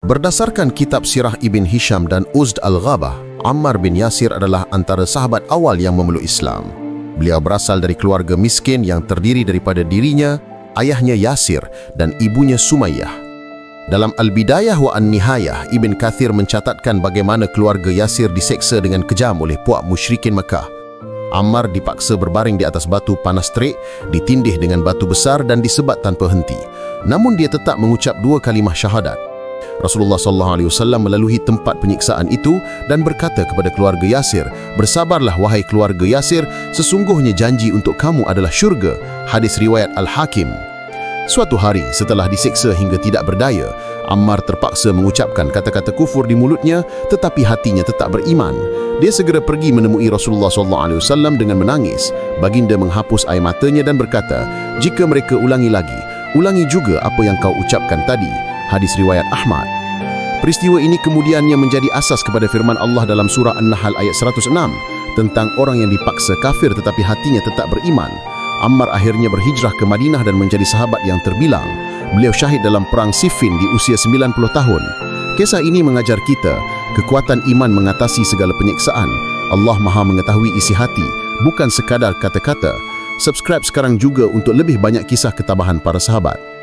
Berdasarkan kitab Sirah Ibn Hisham dan Uzd Al-Ghabah, Ammar bin Yasir adalah antara sahabat awal yang memeluk Islam. Beliau berasal dari keluarga miskin yang terdiri daripada dirinya, ayahnya Yasir dan ibunya Sumayyah. Dalam Al-Bidayah wa An-Nihayah, Ibn Kathir mencatatkan bagaimana keluarga Yasir diseksa dengan kejam oleh puak musyrikin Mekah. Ammar dipaksa berbaring di atas batu panas terik, ditindih dengan batu besar dan disebat tanpa henti. Namun dia tetap mengucap 2 kalimah syahadat. Rasulullah SAW melalui tempat penyiksaan itu dan berkata kepada keluarga Yasir, "Bersabarlah wahai keluarga Yasir, sesungguhnya janji untuk kamu adalah syurga." Hadis riwayat Al-Hakim. Suatu hari setelah disiksa hingga tidak berdaya, Ammar terpaksa mengucapkan kata-kata kufur di mulutnya, tetapi hatinya tetap beriman. Dia segera pergi menemui Rasulullah SAW dengan menangis. Baginda menghapus air matanya dan berkata, "Jika mereka ulangi lagi, ulangi juga apa yang kau ucapkan tadi." Hadis riwayat Ahmad. Peristiwa ini kemudiannya menjadi asas kepada firman Allah dalam surah An-Nahl ayat 106 tentang orang yang dipaksa kafir tetapi hatinya tetap beriman. Ammar akhirnya berhijrah ke Madinah dan menjadi sahabat yang terbilang. Beliau syahid dalam perang Siffin di usia 90 tahun. Kisah ini mengajar kita kekuatan iman mengatasi segala penyiksaan. Allah Maha mengetahui isi hati, bukan sekadar kata-kata. Subscribe sekarang juga untuk lebih banyak kisah ketabahan para sahabat.